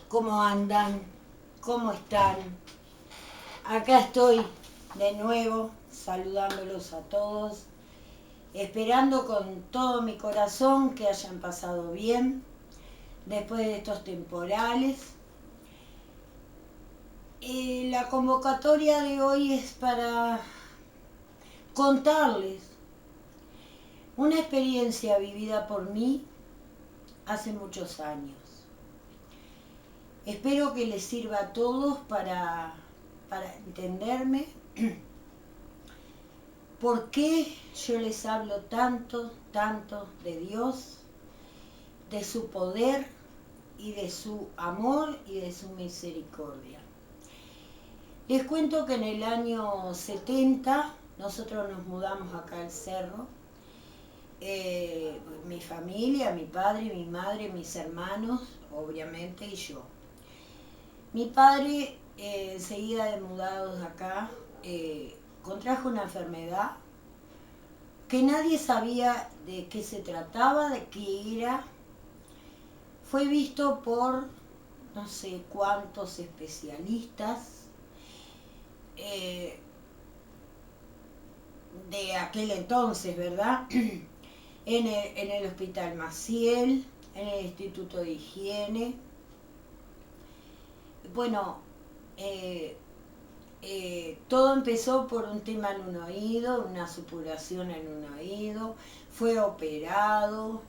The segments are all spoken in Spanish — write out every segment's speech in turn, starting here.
¿Cómo andan? ¿Cómo están? Acá estoy de nuevo saludándolos a todos, esperando con todo mi corazón que hayan pasado bien después de estos temporales. La convocatoria de hoy es para contarles una experiencia vivida por mí hace muchos años. Espero que les sirva a todos para entenderme por qué yo les hablo tanto de Dios, de su poder y de su amor y de su misericordia. Les cuento que en el año 70 nosotros nos mudamos acá al cerro. Mi familia, mi padre, mi madre, mis hermanos, obviamente, y yo. Mi padre, enseguida de mudados acá, contrajo una enfermedad que nadie sabía de qué se trataba, de qué era. Fue visto por no sé cuántos especialistas de aquel entonces, ¿verdad? En el Hospital Maciel, en el Instituto de Higiene. Bueno, todo empezó por un tema en un oído, una supuración en un oído, fue operado,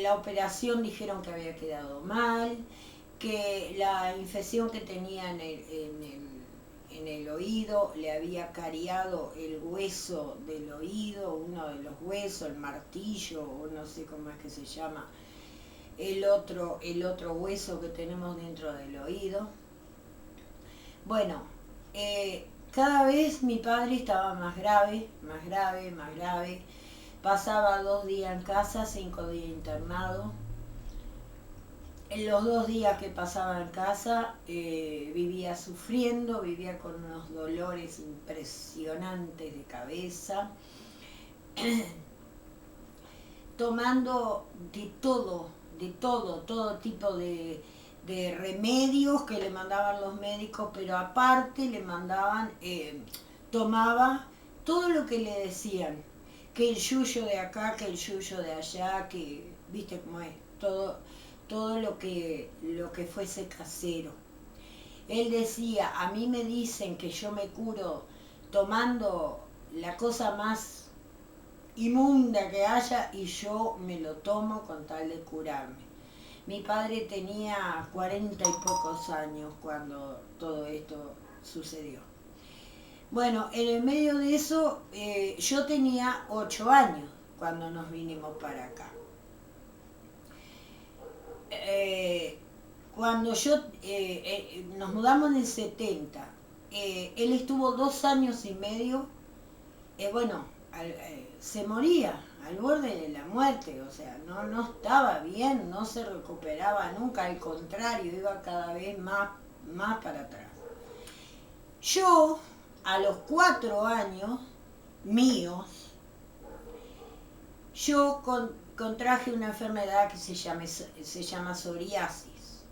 la operación dijeron que había quedado mal, que la infección que tenía en el oído le había cariado el hueso del oído, uno de los huesos, el martillo, o no sé cómo es que se llama, el otro hueso que tenemos dentro del oído. Bueno, cada vez mi padre estaba más grave, más grave, más grave. Pasaba 2 días en casa, 5 días internado. En los 2 días que pasaba en casa vivía sufriendo, vivía con unos dolores impresionantes de cabeza, tomando todo tipo de remedios que le mandaban los médicos, pero aparte le mandaban, tomaba todo lo que le decían, que el yuyo de acá, que el yuyo de allá, que viste cómo es, todo lo que fuese casero. Él decía, a mí me dicen que yo me curo tomando la cosa más inmunda que haya y yo me lo tomo con tal de curarme. Mi padre tenía 40 y pocos años cuando todo esto sucedió. Bueno, en el medio de eso yo tenía 8 años cuando nos vinimos para acá. Cuando nos mudamos en el 70, él estuvo 2 años y medio, se moría al borde de la muerte, o sea, no estaba bien, no se recuperaba nunca, al contrario, iba cada vez más para atrás. Yo, a los 4 años míos, yo contraje una enfermedad que se llama psoriasis.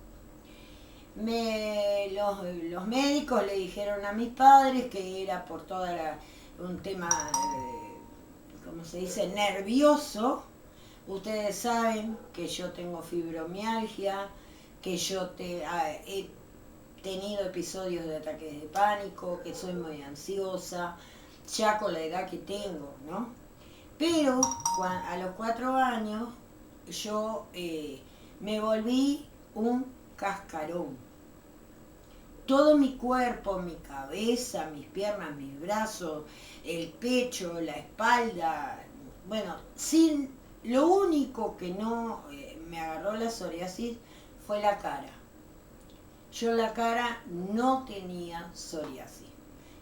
Los médicos le dijeron a mis padres que era por un tema, ¿cómo se dice?, nervioso. Ustedes saben que yo tengo fibromialgia, que yo he tenido episodios de ataques de pánico, que soy muy ansiosa, ya con la edad que tengo, ¿no? Pero a los 4 años yo me volví un cascarón. Todo mi cuerpo, mi cabeza, mis piernas, mis brazos, el pecho, la espalda, bueno, lo único que no me agarró la psoriasis fue la cara. Yo la cara no tenía psoriasis,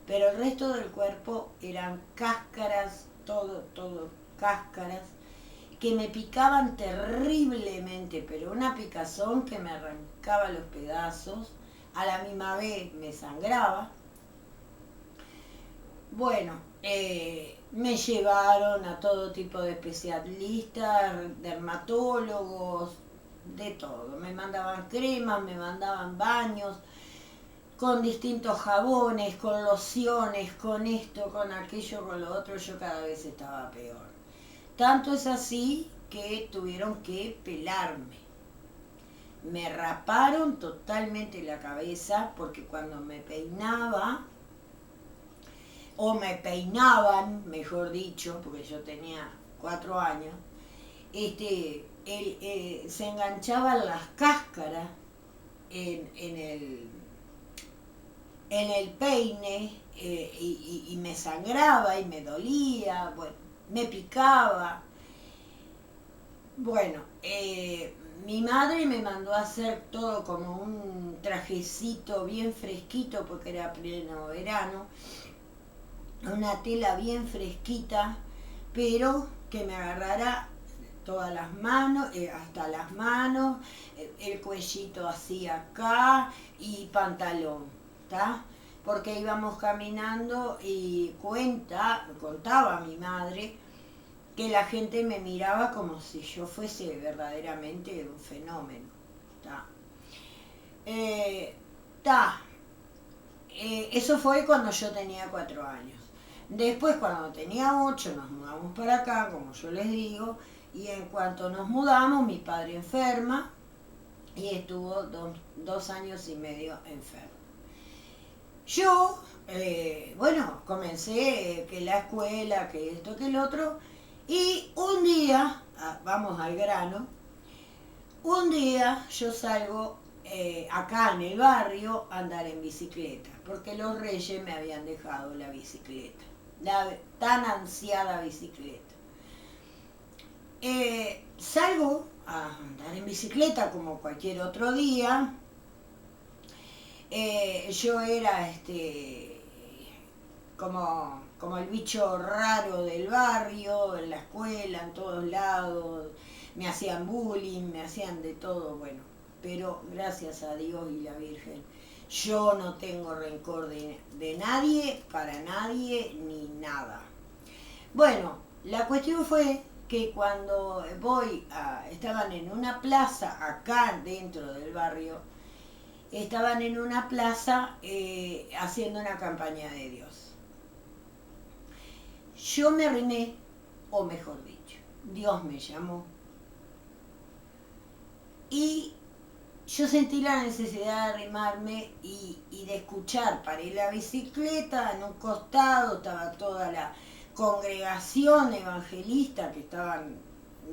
pero el resto del cuerpo eran cáscaras, todo cáscaras, que me picaban terriblemente, pero una picazón que me arrancaba los pedazos, a la misma vez me sangraba. Bueno, me llevaron a todo tipo de especialistas, dermatólogos, de todo. Me mandaban cremas, me mandaban baños, con distintos jabones, con lociones, con esto, con aquello, con lo otro. Yo cada vez estaba peor. Tanto es así que tuvieron que pelarme. Me raparon totalmente la cabeza porque cuando me peinaba, o me peinaban, mejor dicho, porque yo tenía 4 años, se enganchaban las cáscaras en el peine, y me sangraba y me dolía, bueno, me picaba. Bueno, mi madre me mandó a hacer todo como un trajecito bien fresquito porque era pleno verano, una tela bien fresquita, pero que me agarrara todas las manos, hasta las manos, el cuellito así acá y pantalón, ¿está? Porque íbamos caminando y contaba mi madre que la gente me miraba como si yo fuese verdaderamente un fenómeno, ¿está? Eso fue cuando yo tenía 4 años. Después, cuando tenía 8, nos mudamos para acá, como yo les digo, y en cuanto nos mudamos, mi padre enferma y estuvo 2 años y medio enfermo. Yo, bueno, comencé que la escuela, que esto, que el otro, y un día, vamos al grano, un día yo salgo acá en el barrio a andar en bicicleta, porque los reyes me habían dejado la bicicleta, la tan ansiada bicicleta. Salgo a andar en bicicleta como cualquier otro día. Yo era como el bicho raro del barrio, en la escuela, en todos lados. Me hacían bullying, me hacían de todo, bueno. Pero gracias a Dios y la Virgen, yo no tengo rencor de nadie, para nadie, ni nada. Bueno, la cuestión fue que cuando estaban en una plaza acá dentro del barrio, estaban en una plaza haciendo una campaña de Dios. Yo me arrimé, o mejor dicho, Dios me llamó, y yo sentí la necesidad de arrimarme y de escuchar. Paré la bicicleta, en un costado estaba toda la congregación evangelista que estaban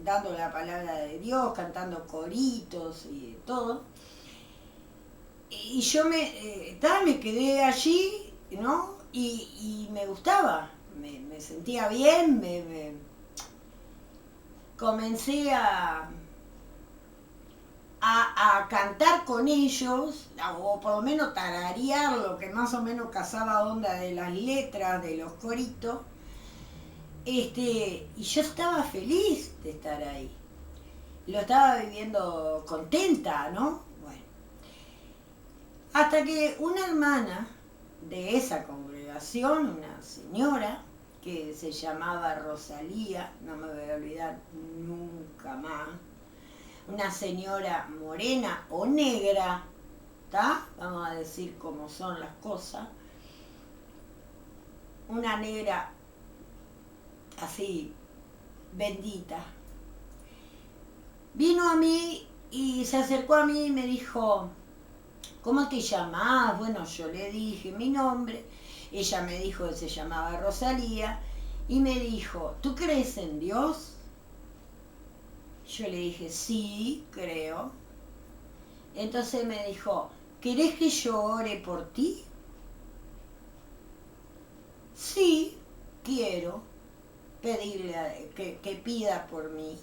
dando la palabra de Dios, cantando coritos y todo. Y yo me quedé allí, ¿no? Y me gustaba, me sentía bien, comencé a cantar con ellos, o por lo menos tararear lo que más o menos casaba onda de las letras, de los coritos. Y yo estaba feliz de estar ahí. Lo estaba viviendo contenta, ¿no? Bueno. Hasta que una hermana de esa congregación, una señora que se llamaba Rosalía, no me voy a olvidar nunca más, una señora morena o negra, ¿tá? Vamos a decir cómo son las cosas, una negra así, bendita, vino a mí y se acercó a mí y me dijo, ¿cómo te llamás? Bueno, yo le dije mi nombre, ella me dijo que se llamaba Rosalía y me dijo, ¿tú crees en Dios? Yo le dije, sí, creo. Entonces me dijo, ¿querés que yo ore por ti? Sí, quiero pedirle que pida por mí.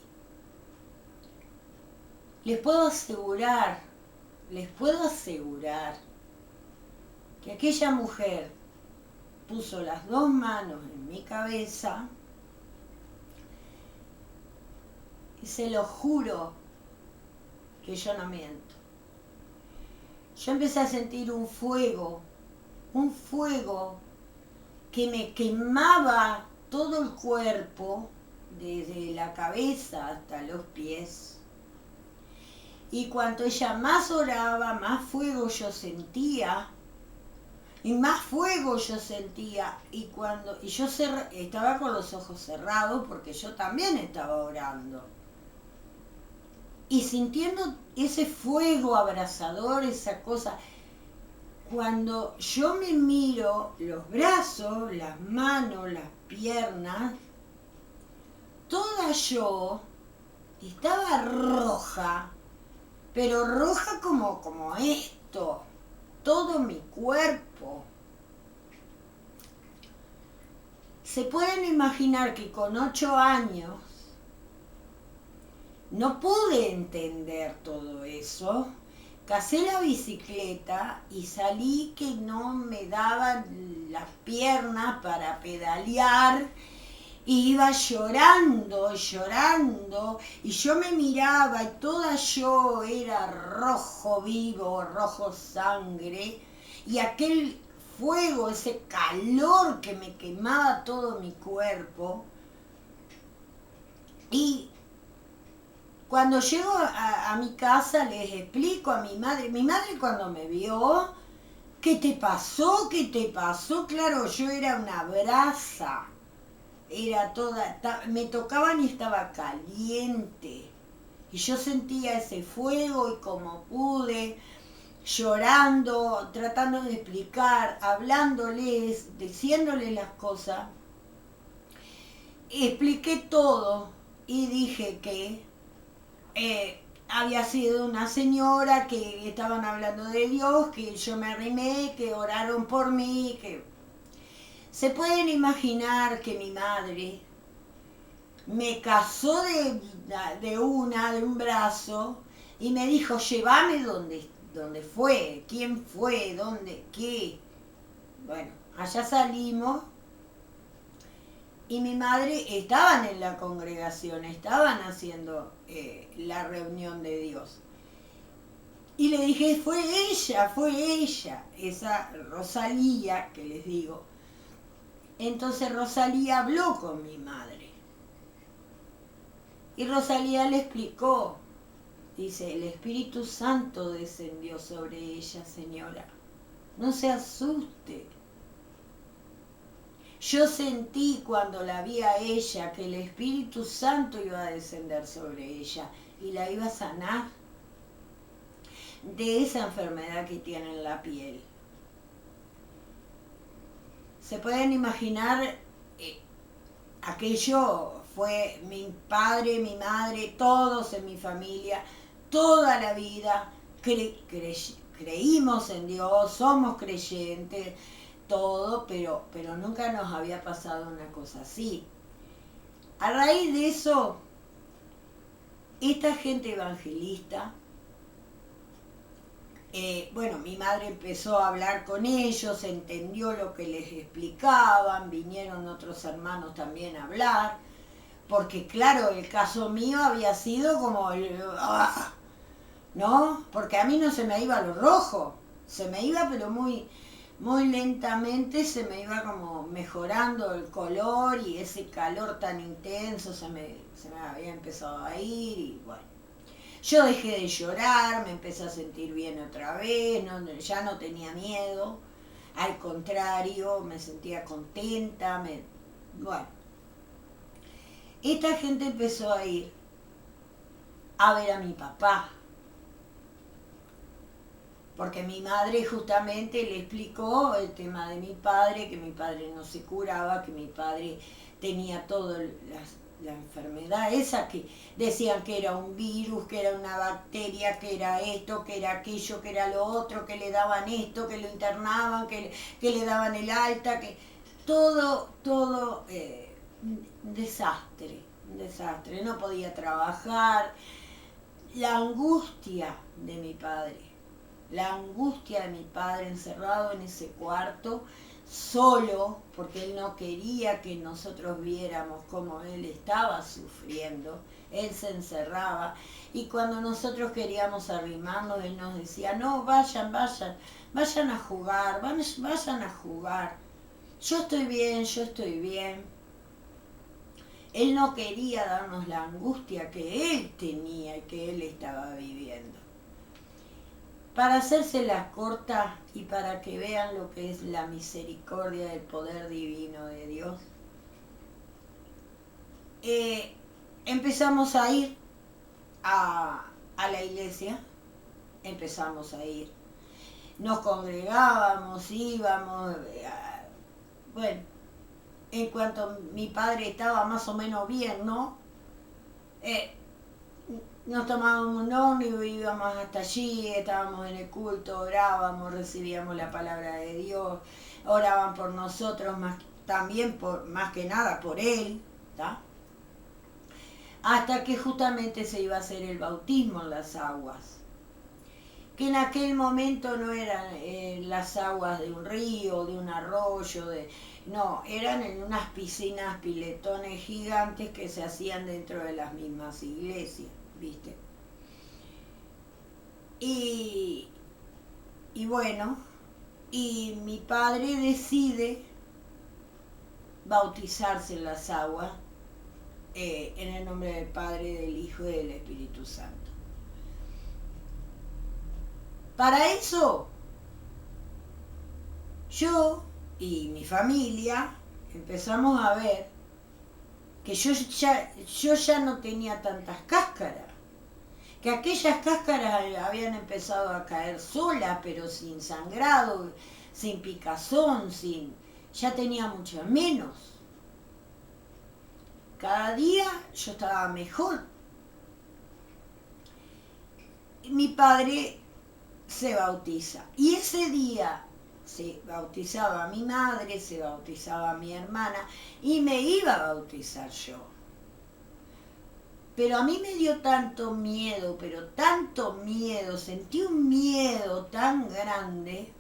Les puedo asegurar que aquella mujer puso las 2 manos en mi cabeza y se lo juro que yo no miento. Yo empecé a sentir un fuego que me quemaba todo el cuerpo, desde la cabeza hasta los pies. Y cuanto ella más oraba, más fuego yo sentía. Y más fuego yo sentía. Y yo estaba con los ojos cerrados porque yo también estaba orando. Y sintiendo ese fuego abrasador, esa cosa. Cuando yo me miro los brazos, las manos, las piernas, toda yo estaba roja, pero roja como esto, todo mi cuerpo. Se pueden imaginar que con 8 años no pude entender todo eso. Casé la bicicleta y salí que no me daban las piernas para pedalear. Y iba llorando, llorando, y yo me miraba y toda yo era rojo vivo, rojo sangre, y aquel fuego, ese calor que me quemaba todo mi cuerpo. Y cuando llego a mi casa les explico a mi madre cuando me vio, ¿qué te pasó? ¿Qué te pasó? Claro, yo era una brasa. Era me tocaban y estaba caliente. Y yo sentía ese fuego y como pude, llorando, tratando de explicar, hablándoles, diciéndoles las cosas, expliqué todo y dije que había sido una señora que estaban hablando de Dios, que yo me arrimé, que oraron por mí, que... Se pueden imaginar que mi madre me casó de un brazo y me dijo, llévame donde fue, quién fue, dónde, qué. Bueno, allá salimos y mi madre estaban en la congregación, estaban haciendo la reunión de Dios. Y le dije, fue ella, esa Rosalía que les digo. Entonces Rosalía habló con mi madre. Y Rosalía le explicó. Dice, el Espíritu Santo descendió sobre ella, señora. No se asuste. Yo sentí cuando la vi a ella que el Espíritu Santo iba a descender sobre ella y la iba a sanar de esa enfermedad que tiene en la piel. Se pueden imaginar, aquello fue mi padre, mi madre, todos en mi familia, toda la vida creímos en Dios, somos creyentes, todo, pero nunca nos había pasado una cosa así. A raíz de eso, esta gente evangelista, mi madre empezó a hablar con ellos, entendió lo que les explicaban, vinieron otros hermanos también a hablar, porque claro, el caso mío había sido como ¿no? Porque a mí no se me iba lo rojo, se me iba pero muy, muy lentamente, se me iba como mejorando el color y ese calor tan intenso se me había empezado a ir y bueno. Yo dejé de llorar, me empecé a sentir bien otra vez, ya no tenía miedo, al contrario, me sentía contenta, bueno. Esta gente empezó a ir a ver a mi papá, porque mi madre justamente le explicó el tema de mi padre, que mi padre no se curaba, que mi padre tenía todas la enfermedad esa que decían que era un virus, que era una bacteria, que era esto, que era aquello, que era lo otro, que le daban esto, que lo internaban, que le daban el alta, que todo un desastre, no podía trabajar, la angustia de mi padre encerrado en ese cuarto, solo, porque él no quería que nosotros viéramos cómo él estaba sufriendo, él se encerraba, y cuando nosotros queríamos arrimarnos, él nos decía, no, vayan a jugar, vayan a jugar, yo estoy bien, Él no quería darnos la angustia que él tenía y que él estaba viviendo. Para hacérselas cortas y para que vean lo que es la misericordia del poder divino de Dios, empezamos a ir a la iglesia, empezamos a ir. Nos congregábamos, íbamos, bueno, en cuanto mi padre estaba más o menos bien, ¿no? Nos tomábamos un ómnibus, íbamos hasta allí, estábamos en el culto, orábamos, recibíamos la palabra de Dios, oraban por nosotros, también más que nada por él, ¿tá? Hasta que justamente se iba a hacer el bautismo en las aguas, que en aquel momento no eran las aguas de un río, de un arroyo, no, eran en unas piscinas, piletones gigantes que se hacían dentro de las mismas iglesias, ¿viste? Y bueno, y mi padre decide bautizarse en las aguas en el nombre del Padre, del Hijo y del Espíritu Santo. Para eso, yo y mi familia empezamos a ver que yo ya no tenía tantas cáscaras, que aquellas cáscaras habían empezado a caer solas, pero sin sangrado, sin picazón, ya tenía mucho menos. Cada día yo estaba mejor. Mi padre se bautiza y ese día se bautizaba mi madre, se bautizaba mi hermana y me iba a bautizar yo. Pero a mí me dio tanto miedo, pero tanto miedo, sentí un miedo tan grande,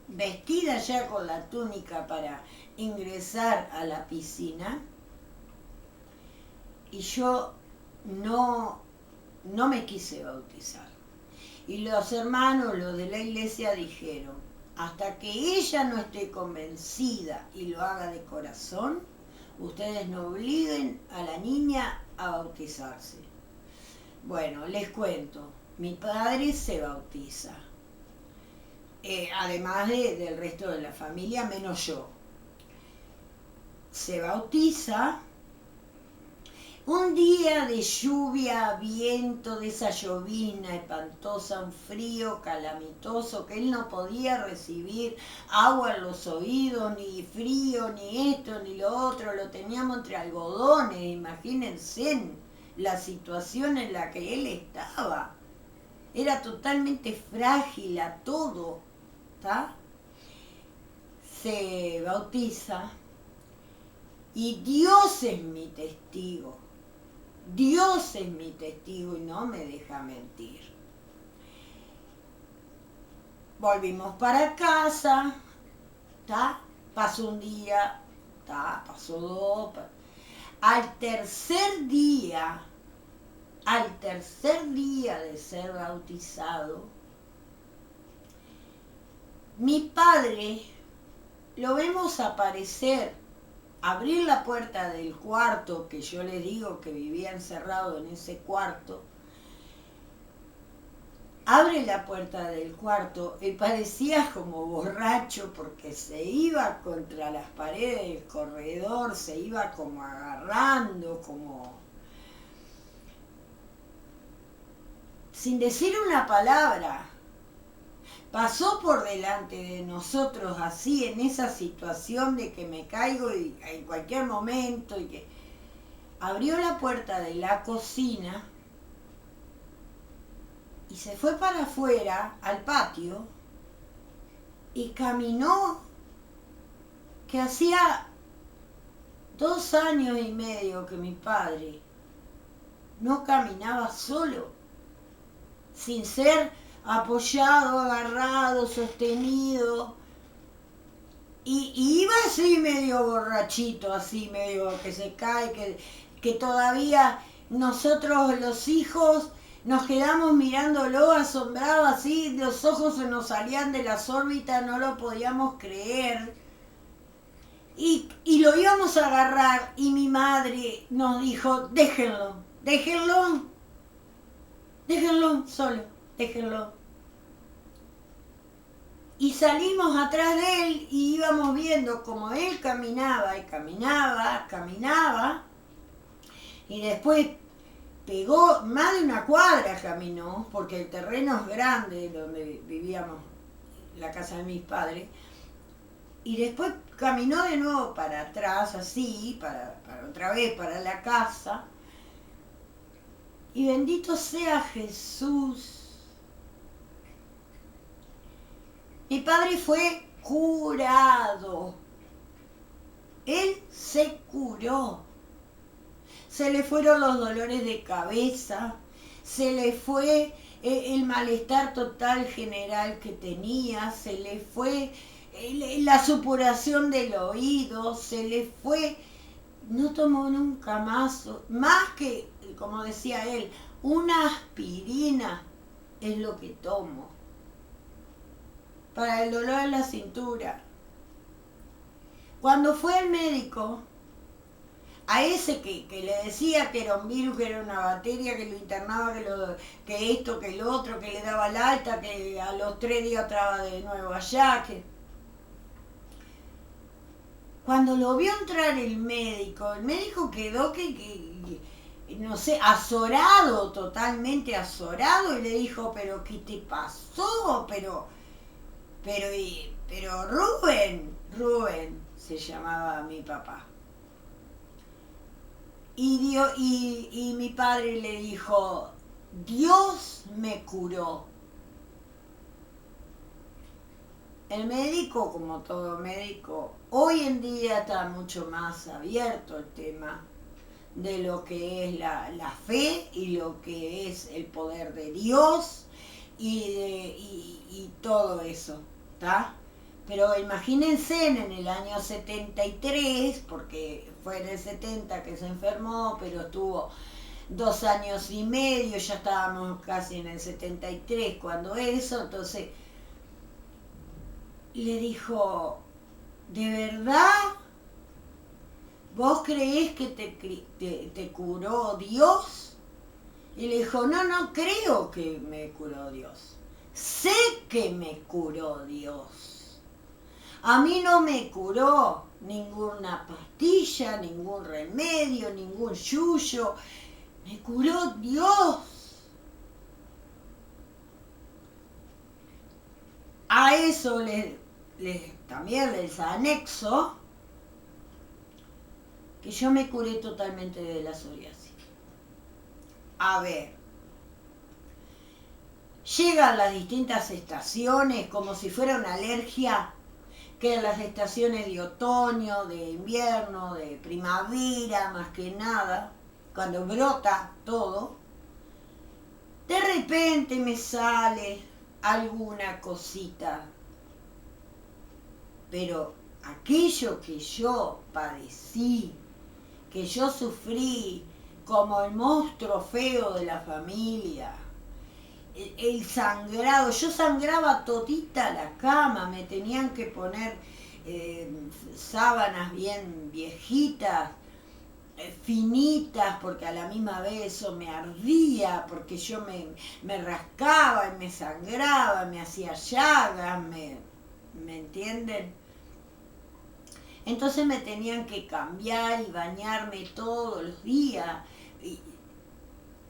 vestida ya con la túnica para ingresar a la piscina, y yo no me quise bautizar. Y los hermanos, los de la iglesia, dijeron, hasta que ella no esté convencida y lo haga de corazón, ustedes no obliguen a la niña a bautizarse. Bueno, les cuento, mi padre se bautiza, además del resto de la familia, menos yo. Se bautiza. Un día de lluvia, viento, de esa llovina espantosa, un frío calamitoso, que él no podía recibir agua en los oídos, ni frío, ni esto, ni lo otro, lo teníamos entre algodones, imagínense la situación en la que él estaba. Era totalmente frágil a todo, ¿tá? Se bautiza y Dios es mi testigo. Dios es mi testigo y no me deja mentir. Volvimos para casa, ¿tá? Pasó un día, ¿tá? Pasó dos. Al tercer día de ser bautizado, mi padre lo vemos aparecer, abrir la puerta del cuarto, que yo les digo que vivía encerrado en ese cuarto. Abre la puerta del cuarto, él parecía como borracho porque se iba contra las paredes del corredor, se iba como agarrando, como sin decir una palabra. Pasó por delante de nosotros así, en esa situación de que me caigo y en cualquier momento, y que abrió la puerta de la cocina y se fue para afuera, al patio, y caminó, que hacía 2 años y medio que mi padre no caminaba solo, sin ser apoyado, agarrado, sostenido, y iba así medio borrachito, así medio que se cae, que todavía nosotros los hijos nos quedamos mirándolo asombrados, así los ojos se nos salían de las órbitas, no lo podíamos creer. Y lo íbamos a agarrar y mi madre nos dijo, déjenlo solo, déjenlo. Y salimos atrás de él y íbamos viendo como él caminaba y caminaba, y después pegó, más de una cuadra caminó, porque el terreno es grande donde vivíamos, la casa de mis padres, y después caminó de nuevo para atrás, así, para otra vez, para la casa, y bendito sea Jesús. Mi padre fue curado. Él se curó. Se le fueron los dolores de cabeza, se le fue el malestar total general que tenía, se le fue la supuración del oído, se le fue, no tomó nunca más que, como decía él, una aspirina es lo que tomo para el dolor en la cintura. Cuando fue al médico, a ese que le decía que era un virus, que era una bacteria, que lo internaba, que esto, que lo otro, que le daba el alta, que a los 3 días estaba de nuevo allá, que... Cuando lo vio entrar el médico quedó no sé, azorado, totalmente azorado, y le dijo, pero ¿qué te pasó? Pero Rubén se llamaba mi papá. Y mi padre le dijo, Dios me curó. El médico, como todo médico, hoy en día está mucho más abierto el tema de lo que es la fe y lo que es el poder de Dios y todo eso, ¿está? Pero imagínense en el año 73, porque fue en el 70 que se enfermó, pero estuvo 2 años y medio, ya estábamos casi en el 73 cuando eso, entonces le dijo, ¿de verdad vos creés que te curó Dios? Y le dijo, no creo que me curó Dios, sé que me curó Dios. A mí no me curó ninguna pastilla, ningún remedio, ningún yuyo. Me curó Dios. A eso también les anexo que yo me curé totalmente de la psoriasis. A ver, llegan las distintas estaciones como si fuera una alergia, que las estaciones de otoño, de invierno, de primavera, más que nada, cuando brota todo, de repente me sale alguna cosita. Pero aquello que yo padecí, que yo sufrí como el monstruo feo de la familia, el sangrado, yo sangraba todita la cama, me tenían que poner sábanas bien viejitas, finitas, porque a la misma vez eso me ardía, porque yo me rascaba y me sangraba, me hacía llagas, ¿me entienden? Entonces me tenían que cambiar y bañarme todos los días, y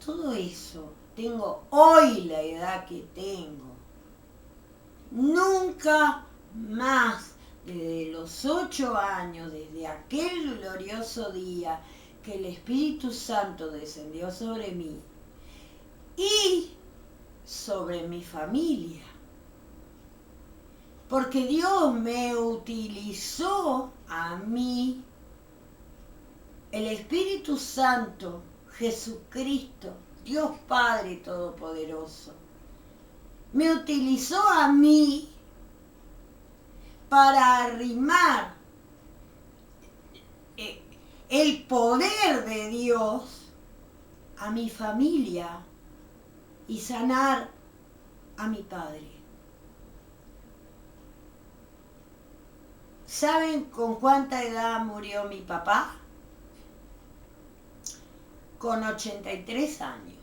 todo eso. Tengo hoy la edad que tengo. Nunca más, desde los 8 años, desde aquel glorioso día que el Espíritu Santo descendió sobre mí y sobre mi familia. Porque Dios me utilizó a mí, el Espíritu Santo, Jesucristo, Dios Padre Todopoderoso, me utilizó a mí para arrimar el poder de Dios a mi familia y sanar a mi padre. ¿Saben con cuánta edad murió mi papá? Con 83 años.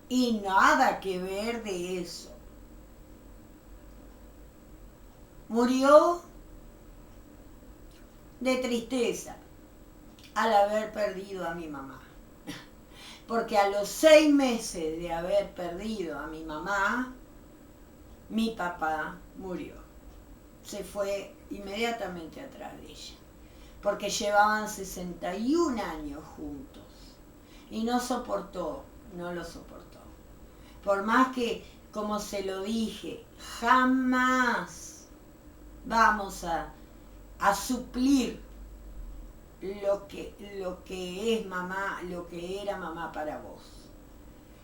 Y nada que ver de eso. Murió de tristeza al haber perdido a mi mamá. Porque a los 6 meses de haber perdido a mi mamá, mi papá murió. Se fue inmediatamente atrás de ella. Porque llevaban 61 años juntos. Y no lo soportó. Por más que, como se lo dije, jamás vamos a suplir lo que es mamá, lo que era mamá para vos.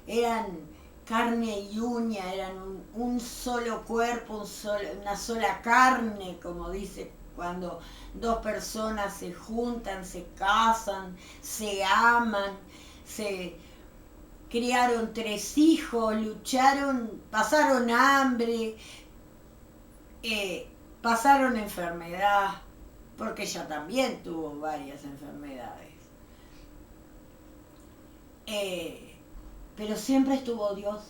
Eran carne y uña, eran un solo cuerpo, una sola carne, como dice cuando dos personas se juntan, se casan, se aman, se criaron 3 hijos, lucharon, pasaron hambre, pasaron enfermedad, porque ella también tuvo varias enfermedades. Pero siempre estuvo Dios,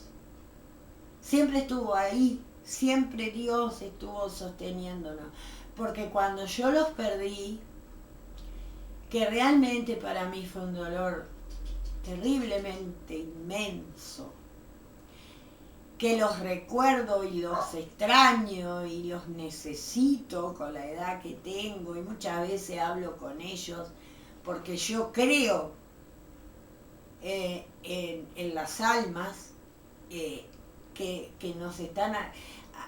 siempre estuvo ahí, siempre Dios estuvo sosteniéndonos. Porque cuando yo los perdí, que realmente para mí fue un dolor terriblemente inmenso, que los recuerdo y los extraño y los necesito con la edad que tengo, y muchas veces hablo con ellos porque yo creo en las almas que nos están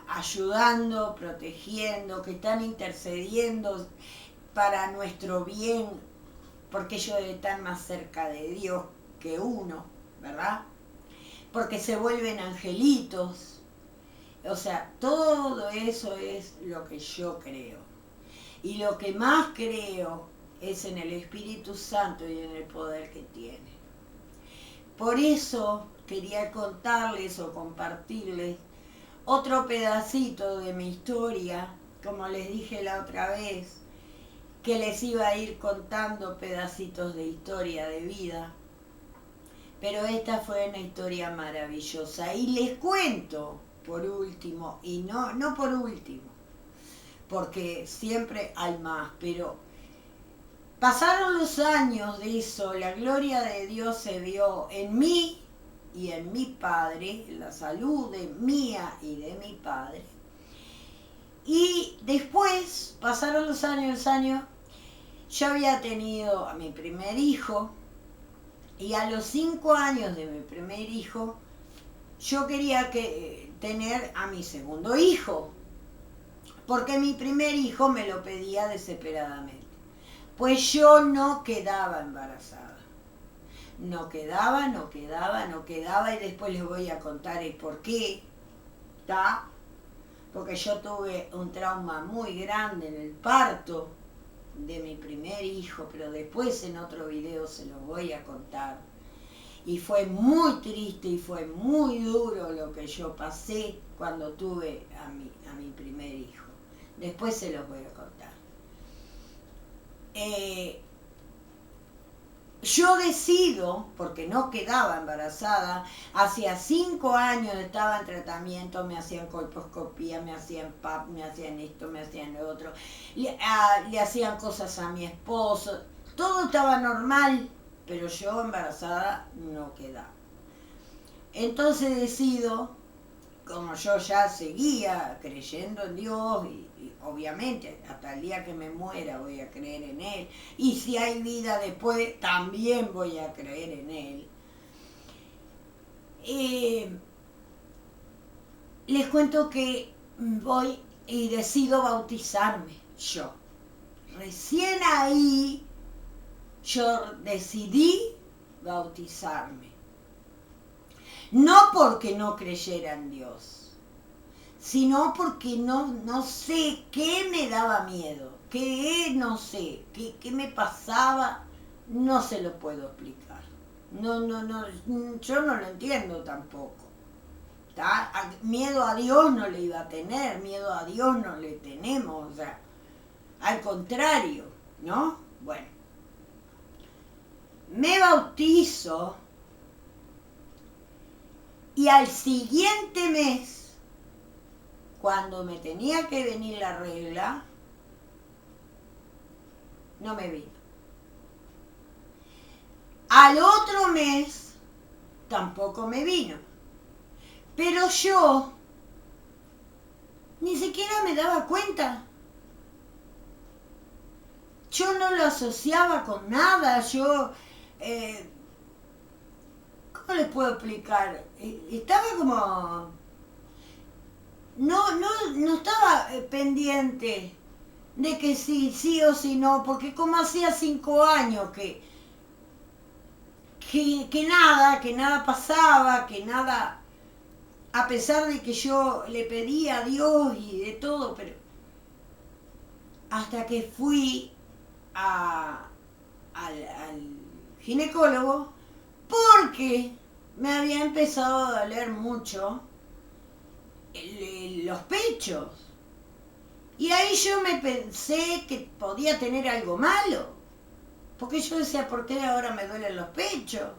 ayudando, protegiendo, que están intercediendo para nuestro bien, porque ellos están más cerca de Dios que uno, ¿verdad? Porque se vuelven angelitos. O sea, todo eso es lo que yo creo. Y lo que más creo es en el Espíritu Santo y en el poder que tiene. Por eso quería contarles o compartirles otro pedacito de mi historia, como les dije la otra vez, que les iba a ir contando pedacitos de historia de vida. Pero esta fue una historia maravillosa. Y les cuento, por último, y no por último, porque siempre hay más, pero pasaron los años de eso, la gloria de Dios se vio en mí y en mi padre, en la salud de mía y de mi padre. Y después, pasaron los años, yo había tenido a mi primer hijo, y a los 5 años de mi primer hijo, yo quería tener a mi segundo hijo, porque mi primer hijo me lo pedía desesperadamente. Pues yo no quedaba embarazada. No quedaba, y después les voy a contar el por qué, ¿está? Porque yo tuve un trauma muy grande en el parto de mi primer hijo, pero después en otro video se los voy a contar. Y fue muy triste y fue muy duro lo que yo pasé cuando tuve a mi primer hijo. Después se los voy a contar. Yo decido, porque no quedaba embarazada, hacía 5 años estaba en tratamiento, me hacían colposcopía, me hacían PAP, me hacían esto, me hacían lo otro, le hacían cosas a mi esposo, todo estaba normal, pero yo embarazada no quedaba. Entonces decido, como yo ya seguía creyendo en Dios y obviamente hasta el día que me muera voy a creer en Él, y si hay vida después también voy a creer en Él. Les cuento que voy y decido bautizarme yo. Recién ahí yo decidí bautizarme. No porque no creyera en Dios, sino porque no sé qué me daba miedo, no sé, qué me pasaba, no se lo puedo explicar. No, yo no lo entiendo tampoco. Miedo a Dios no le iba a tener, miedo a Dios no le tenemos, o sea, al contrario, ¿no? Bueno, me bautizo y al siguiente mes, cuando me tenía que venir la regla, no me vino. Al otro mes tampoco me vino. Pero yo ni siquiera me daba cuenta. Yo no lo asociaba con nada. Yo, ¿cómo les puedo explicar? Estaba como... No estaba pendiente de que sí o sí no, porque como hacía 5 años que nada pasaba, que nada, a pesar de que yo le pedía a Dios y de todo, pero hasta que fui al ginecólogo, porque me había empezado a doler mucho los pechos. Y ahí yo me pensé que podía tener algo malo. Porque yo decía, ¿por qué ahora me duelen los pechos?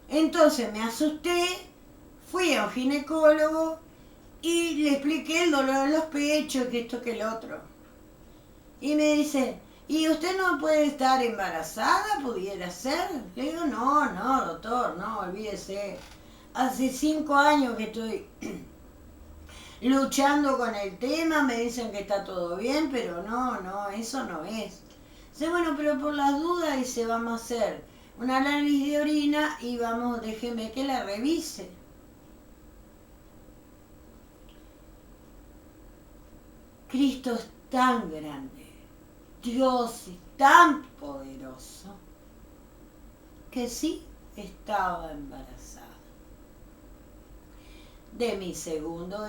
Entonces me asusté, fui a un ginecólogo y le expliqué el dolor de los pechos, que esto, que el otro. Y me dice, ¿y usted no puede estar embarazada? ¿Pudiera ser? Le digo, no, doctor, no, olvídese. Hace 5 años que estoy luchando con el tema, me dicen que está todo bien, pero no, eso no es. Dice, bueno, pero por las dudas, dice, vamos a hacer un análisis de orina y déjeme que la revise. Cristo es tan grande, Dios es tan poderoso, que sí estaba embarazada de mi segundo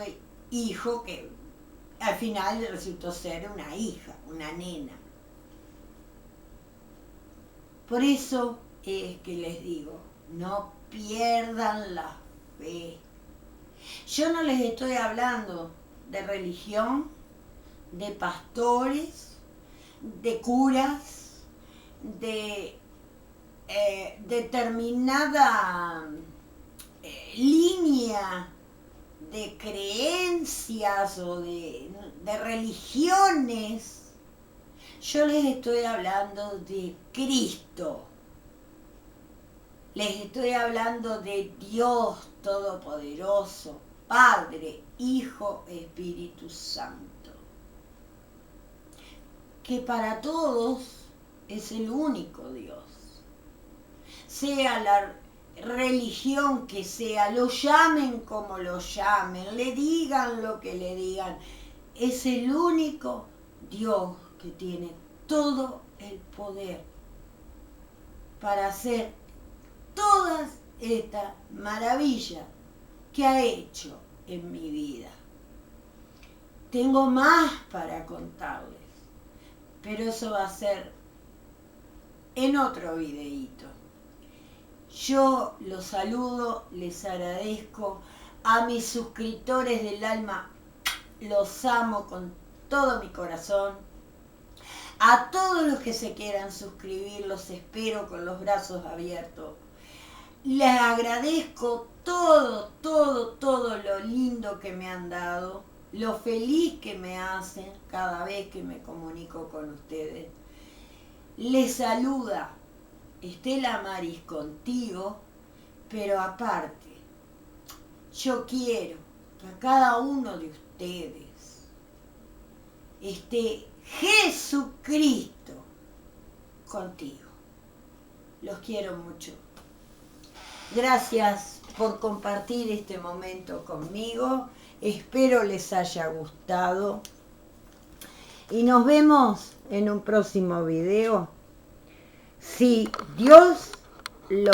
hijo, que al final resultó ser una hija, una nena. Por eso es que les digo, no pierdan la fe. Yo no les estoy hablando de religión, de pastores, de curas, de determinada línea de creencias o de religiones. Yo les estoy hablando de Cristo. Les estoy hablando de Dios Todopoderoso, Padre, Hijo, Espíritu Santo. Que para todos es el único Dios. Sea la religión que sea, lo llamen como lo llamen, le digan lo que le digan, es el único Dios que tiene todo el poder para hacer todas estas maravillas que ha hecho en mi vida. Tengo más para contarles, pero eso va a ser en otro videíto. Yo los saludo, les agradezco a mis suscriptores del alma, los amo con todo mi corazón. A todos los que se quieran suscribir, los espero con los brazos abiertos. Les agradezco todo lo lindo que me han dado, lo feliz que me hacen cada vez que me comunico con ustedes. Les saluda Estela Maris contigo, pero aparte, yo quiero que a cada uno de ustedes esté Jesucristo contigo. Los quiero mucho. Gracias por compartir este momento conmigo. Espero les haya gustado. Y nos vemos en un próximo video. Si Dios lo